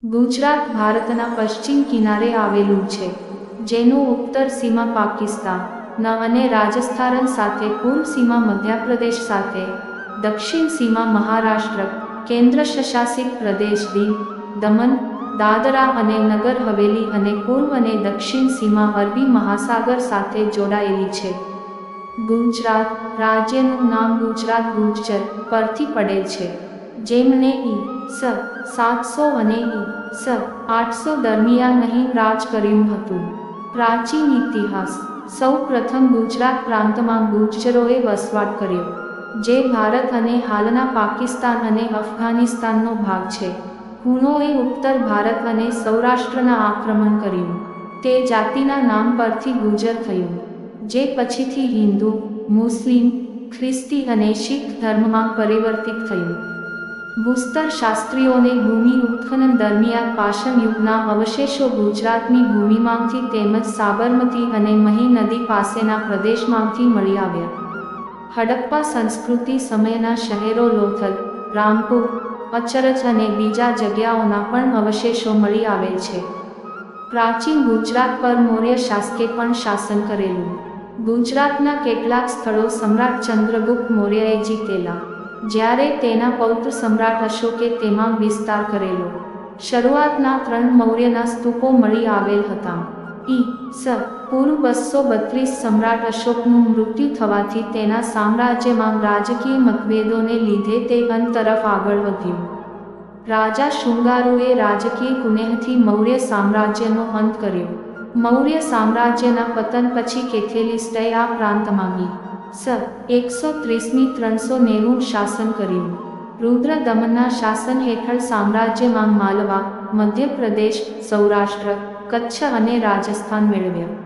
ગુજરાત ભારતના પશ્ચિમ કિનારે આવેલું છે, જેનું ઉત્તર સીમા પાકિસ્તાન અને રાજસ્થાન સાથે, પૂર્વ સીમા મધ્યપ્રદેશ સાથે, દક્ષિણ સીમા મહારાષ્ટ્ર, કેન્દ્રશાસિત પ્રદેશ દીવ, દમન, દાદરા અને નગર હવેલી અને પૂર્વ અને દક્ષિણ સીમા અરબી મહાસાગર સાથે જોડાયેલી છે. ગુજરાત રાજ્યનું નામ ગુજરાત ગુર્જર પરથી પડેલ છે, જેમણે ઈ.સ. 700 અને ઈ.સ. 800 દરમિયાન અહીં રાજ કર્યું હતું. પ્રાચીન ઇતિહાસ. સૌ પ્રથમ ગુજરાત પ્રાંતમાં ગુર્જરોએ વસવાટ કર્યો, જે ભારત અને હાલના પાકિસ્તાન અને અફઘાનિસ્તાનનો ભાગ છે. હુનોએ ઉત્તર ભારત અને સૌરાષ્ટ્રના આક્રમણ કર્યું. તે જાતિના નામ પરથી ગુર્જર થયું, જે પછીથી હિન્દુ, મુસ્લિમ, ખ્રિસ્તી અને શીખ ધર્મમાં પરિવર્તિત થયું. ભૂસ્તર શાસ્ત્રીઓને ભૂમિ ઉત્ખનન દરમિયાન પાષાણ યુગના અવશેષો ગુજરાતની ભૂમિમાંથી તેમજ સાબરમતી અને મહી નદી પાસેના પ્રદેશમાંથી મળી આવ્યા. હડપ્પા સંસ્કૃતિ સમયના શહેરો લોથલ, રામપુર, અચરજ અને બીજા જગ્યાઓના પણ અવશેષો મળી આવેલ છે. પ્રાચીન ગુજરાત પર મૌર્ય શાસકે પણ શાસન કરેલું. ગુજરાતના કેટલાક સ્થળો સમ્રાટ ચંદ્રગુપ્ત મૌર્યએ જીતેલા, જ્યારે તેના પૌત્ર સમ્રાટ અશોકે તેમાં વિસ્તાર કરેલો. શરૂઆતના 3 મૌર્યના સ્તૂપો મળી આવેલ હતા. ઈ.સ. પૂર્વ 232 સમ્રાટ અશોકનું મૃત્યુ થવાથી તેના સામ્રાજ્યમાં રાજકીય મતભેદોને લીધે તે અંત તરફ આગળ વધ્યું. રાજા શુંગારુએ રાજકીય કુનેહથી મૌર્ય સામ્રાજ્યનો અંત કર્યો. મૌર્ય સામ્રાજ્યના પતન પછી કેથેલિસ્ટએ આ પ્રાંતમાં ઈ.સ. 130 390 શાસન કર્યું. રુદ્રદમનના શાસન હેઠળ સામ્રાજ્યમાં માલવા, મધ્યપ્રદેશ, સૌરાષ્ટ્ર, કચ્છ અને રાજસ્થાન મેળવ્યા.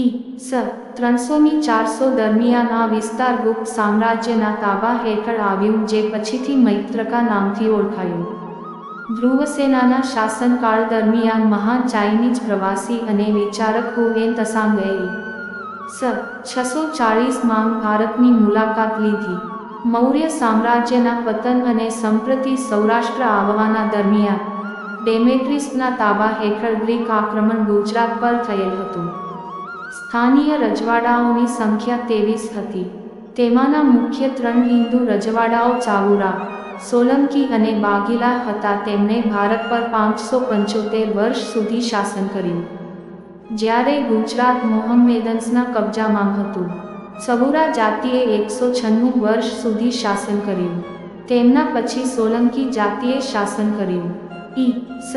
ઈ.સ. 300-400 દરમિયાન આ વિસ્તાર ગુપ્ત સામ્રાજ્યના તાબા હેઠળ આવ્યું, જે પછીથી મૈત્રકા નામથી ઓળખાયું. ધ્રુવસેનાના શાસનકાળ દરમિયાન મહાન ચાઇનીઝ પ્રવાસી અને વિચારક હુએન ત્સાંગએ ઈ.સ. 640માં ભારતની મુલાકાત લીધી. મૌર્ય સામ્રાજ્યના પતન અને સંપ્રતિ સૌરાષ્ટ્ર આવવાના દરમિયાન ડેમેટ્રિયસના તાબા હેઠળ ગ્રીક આક્રમણ ગુજરાત પર થયેલ હતું. સ્થાનીય રજવાડાઓની સંખ્યા 23 હતી. તેમાંના મુખ્ય 3 હિન્દુ રજવાડાઓ ચાવુરા, સોલંકી અને બાઘીલા હતા. તેમણે ભારત પર 575 વર્ષ સુધી શાસન કર્યું, જ્યારે ગુજરાત મોહમ્મેદન્સના કબજામાં હતું. સબુરા જાતિએ 196 વર્ષ સુધી શાસન કર્યું. તેમના પછી સોલંકી જાતિએ શાસન કર્યું. ઈ.સ.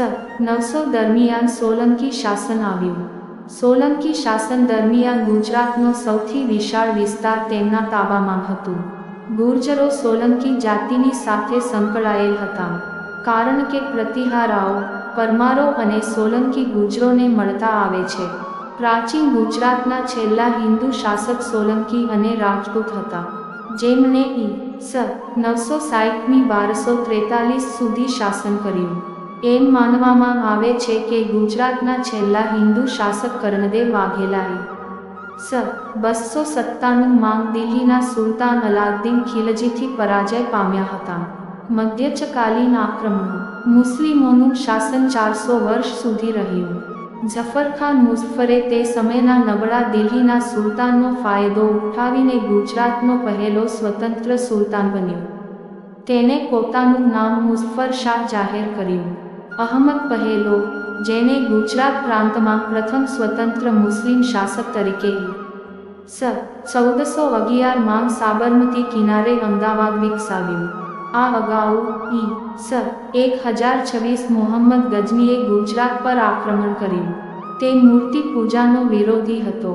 900 દરમિયાન સોલંકી શાસન આવ્યું. સોલંકી શાસન દરમિયાન ગુજરાતનો સૌથી વિશાળ વિસ્તાર તેમના તાબામાં હતું. ગુર્જરો સોલંકી જાતિની સાથે સંકળાયેલ હતા, કારણ કે પ્રતિહારાઓ, પરમારો અને સોલંકી ગુર્જરોને મળતા આવે છે. પ્રાચીન ગુજરાતના છેલ્લા હિન્દુ શાસક સોલંકી અને રાજપૂત હતા, જેમણે ઈ.સ. 960 1243 સુધી શાસન કર્યું. એમ માનવામાં આવે છે કે ગુજરાતના છેલ્લા હિન્દુ શાસક કર્ણદેવ વાઘેલા ઈ.સ. 297માં દિલ્હીના સુલતાન અલાઉદ્દીન ખિલજીથી પરાજય પામ્યા હતા. મધ્યકાલીન આક્રમણો. મુસ્લિમોનું શાસન 400 વર્ષ સુધી રહ્યું. ઝફરખાન મુઝફ્ફરે તે સમયના નબળા દિલ્હીના સુલતાનનો ફાયદો ઉઠાવીને ગુજરાતનો પહેલો સ્વતંત્ર સુલતાન બન્યો. તેને પોતાનું નામ મુઝફ્ફર શાહ જાહેર કર્યું. અહમદ પહેલો, જેને ગુજરાત પ્રાંતમાં પ્રથમ સ્વતંત્ર મુસ્લિમ શાસક તરીકે ઈ.સ. 1411માં સાબરમતી કિનારે અમદાવાદ વિકસાવ્યું. આ અગાઉ ઈ.સ. 1026 મોહમ્મદ ગઝનીએ ગુજરાત પર આક્રમણ કર્યું. તે મૂર્તિ પૂજાનો વિરોધી હતો.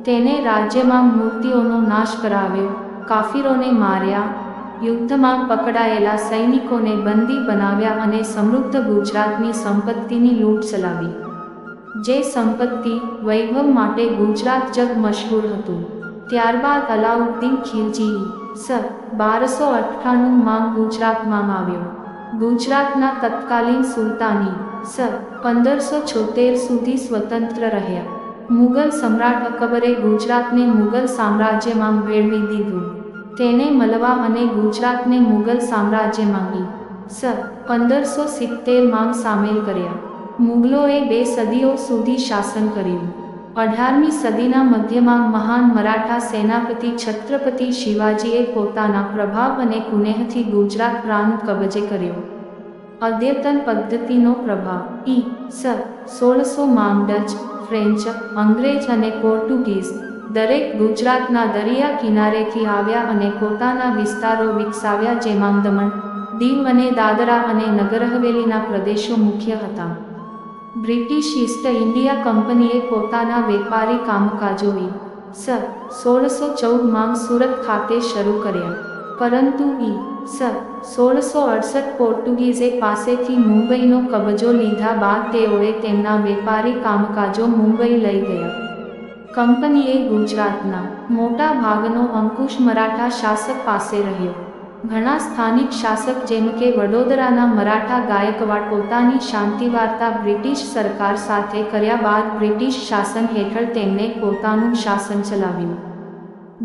તેને રાજ્યમાં મૂર્તિઓનો નાશ કરાવ્યો, કાફીરોને માર્યા, યુદ્ધમાં પકડાયેલા સૈનિકોને બંદી બનાવ્યા અને સમૃદ્ધ ગુજરાતની સંપત્તિની લૂંટ ચલાવી. જે સંપત્તિ, વૈભવ માટે ગુજરાત જગ મશહૂર હતું. ત્યારબાદ અલાઉદ્દીન ખિલજી ઈ.સ. 1298માં ગુજરાતમાં આવ્યો. ગુજરાતના તત્કાલીન સુલતાન ઈ.સ. 1576 સુધી સ્વતંત્ર રહ્યા. મુગલ સમ્રાટ અકબરે ગુજરાતને મુગલ સામ્રાજ્યમાં ભેળવી દીધું. તેને મલવા અને ગુજરાતને મુગલ સામ્રાજ્યમાં ઈ. 1570 માં સામેલ કર્યા. મુગલોએ 2 સદીઓ સુધી શાસન કર્યું. 18મી સદીના મધ્યમાં મહાન મરાઠા સેનાપતિ છત્રપતિ શિવાજીએ પોતાના પ્રભાવ અને કુનેહથી ગુજરાત પ્રાંત કબજે કર્યો. અદ્યતન પદ્ધતિનો પ્રભાવ. ઈ.સ. 1600 માં ડચ, ફ્રેન્ચ, અંગ્રેજ અને પોર્ટુગીઝ દરેક ગુજરાતના દરિયા કિનારેથી આવ્યા અને પોતાના વિસ્તારો વિકસાવ્યા, જેમાં દમણ, દીવ અને દાદરા અને નગર હવેલીના પ્રદેશો મુખ્ય હતા. બ્રિટિશ ઈસ્ટ ઇન્ડિયા કંપનીએ પોતાના વેપારી કામકાજો ઈ.સ. 1614 માં સુરત ખાતે શરૂ કર્યા, પરંતુ ઈ.સ. 1668 પોર્ટુગીઝે પાસેથી મુંબઈનો કબજો લીધા બાદ તેઓએ તેમના વેપારી કામકાજો મુંબઈ લઈ ગયા. કંપનીએ ગુજરાતના મોટા ભાગનો અંકુશ મરાઠા શાસક પાસે રહ્યો. ઘણા સ્થાનિક શાસક જેમ કે વડોદરાના મરાઠા ગાયકવાડ પોતાની શાંતિ વાર્તા બ્રિટિશ સરકાર સાથે કર્યા બાદ બ્રિટિશ શાસન હેઠળ તેમણે પોતાનું શાસન ચલાવ્યું.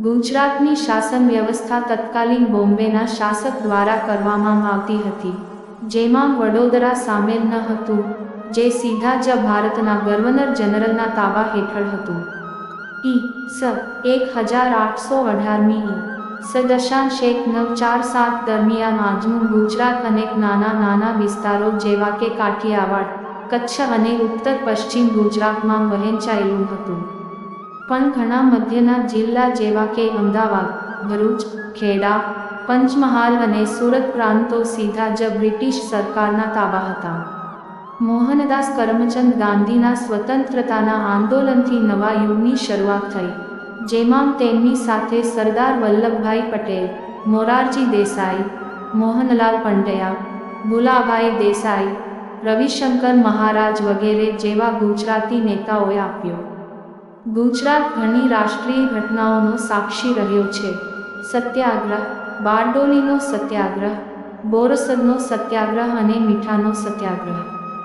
ગુજરાતની શાસન વ્યવસ્થા તત્કાલીન બોમ્બેના શાસક દ્વારા કરવામાં આવતી હતી, જેમાં વડોદરા સામેલ ન હતું, જે સીધા જ ભારતના ગવર્નર જનરલના તાબા હેઠળ હતું. ઈ.સ. 1818 ઈ.સ.947 દરમિયાન આજનું ગુજરાત અનેક નાના વિસ્તારો જેવા કે કાઠિયાવાડ, કચ્છ અને ઉત્તર પશ્ચિમ ગુજરાતમાં વહેંચાયેલું હતું. પણ ઘણા મધ્યના જિલ્લા જેવા કે અમદાવાદ, ભરૂચ, ખેડા, પંચમહાલ અને સુરત પ્રાંતો સીધા જ બ્રિટિશ સરકારના તાબા હતા. મોહનદાસ કરમચંદ ગાંધીના સ્વતંત્રતાના આંદોલનથી નવા યુગની શરૂઆત થઈ, જેમાં તેમની સાથે સરદાર વલ્લભભાઈ પટેલ, મોરારજી દેસાઈ, મોહનલાલ પંડ્યા, ભુલાભાઈ દેસાઈ, રવિશંકર મહારાજ વગેરે જેવા ગુજરાતી નેતાઓએ આપ્યો. ગુજરાત ઘણી રાષ્ટ્રીય ઘટનાઓનો સાક્ષી રહ્યો છે. સત્યાગ્રહ, બારડોલીનો સત્યાગ્રહ, બોરસદનો સત્યાગ્રહ અને મીઠાનો સત્યાગ્રહ.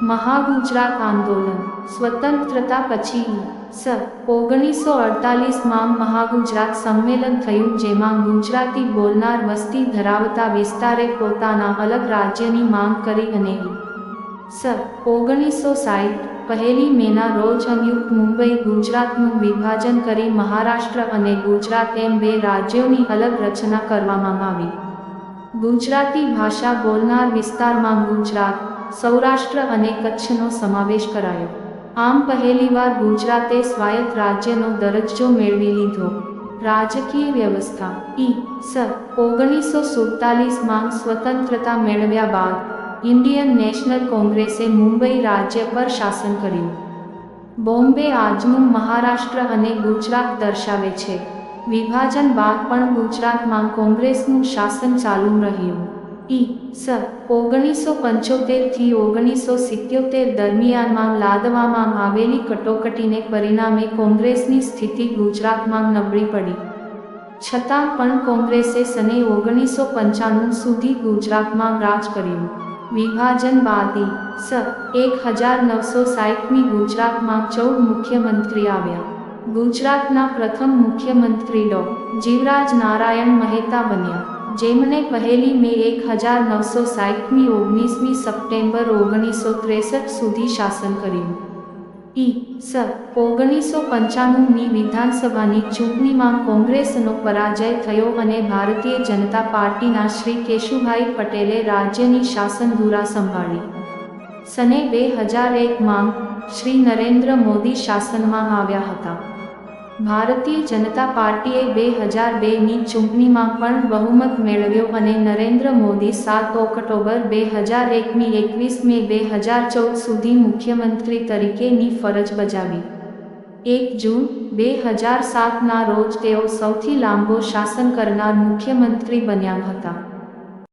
મહાગુજરાત આંદોલન. સ્વતંત્રતા પછી ઈ.સ. 1948 માં મહાગુજરાત સંમેલન થયું, જેમાં ગુજરાતી બોલનાર વસ્તી ધરાવતા વિસ્તારે પોતાના અલગ રાજ્યની માંગ કરી અને ઈ.સ. 1960 1 મેના રોજ સંયુક્ત મુંબઈ ગુજરાતનું વિભાજન કરી મહારાષ્ટ્ર અને ગુજરાત એમ 2 રાજ્યોની અલગ રચના કરવામાં આવી. ગુજરાતી ભાષા બોલનાર વિસ્તારમાં ગુજરાત, સૌરાષ્ટ્ર અને કચ્છનો સમાવેશ કરાયો. આમ પહેલીવાર ગુજરાતે સ્વાયત્ત રાજ્યનો દરજ્જો મેળવી લીધો. રાજકીય વ્યવસ્થા. ઈ.સ. 1947 માં સ્વતંત્રતા મેળવ્યા બાદ ઇન્ડિયન નેશનલ કોંગ્રેસે મુંબઈ રાજ્ય પર શાસન કર્યું. બોમ્બે આજનું મહારાષ્ટ્ર અને ગુજરાત દર્શાવે છે. વિભાજન બાદ પણ ગુજરાતમાં કોંગ્રેસનું શાસન ચાલુ રહ્યું. ઈ.સ. 1975 થી 1977 દરમિયાનમાં લાદવામાં આવેલી કટોકટીને પરિણામે કોંગ્રેસની સ્થિતિ ગુજરાતમાં નબળી પડી. છતાં પણ કોંગ્રેસે સને 1995 સુધી ગુજરાતમાં રાજ કર્યું. વિભાજન બાદ ઈ.સ. 1960 ગુજરાતમાં 14 મુખ્યમંત્રી આવ્યા. ગુજરાતના પ્રથમ મુખ્યમંત્રી ડો. જીવરાજ નારાયણ મહેતા બન્યા, જેમણે 1 મે 1960 19 સપ્ટેમ્બર 1963 સુધી શાસન કર્યું. ઈ.સ. 1995ની વિધાનસભાની ચૂંટણીમાં કોંગ્રેસનો પરાજય થયો અને ભારતીય જનતા પાર્ટીના શ્રી કેશુભાઈ પટેલે રાજ્યની શાસનધુરા સંભાળી. સને 2001 માં શ્રી નરેન્દ્ર મોદી શાસનમાં આવ્યા હતા. ભારતીય જનતા પાર્ટીએ 2002ની ચૂંટણીમાં પણ બહુમત મેળવ્યો અને નરેન્દ્ર મોદી 7 ઓક્ટોબર 2001 21 મે 2014 સુધી મુખ્યમંત્રી તરીકેની ફરજ બજાવી. 1 જૂન 2007ના રોજ તેઓ સૌથી લાંબો શાસન કરનાર મુખ્યમંત્રી બન્યા હતા.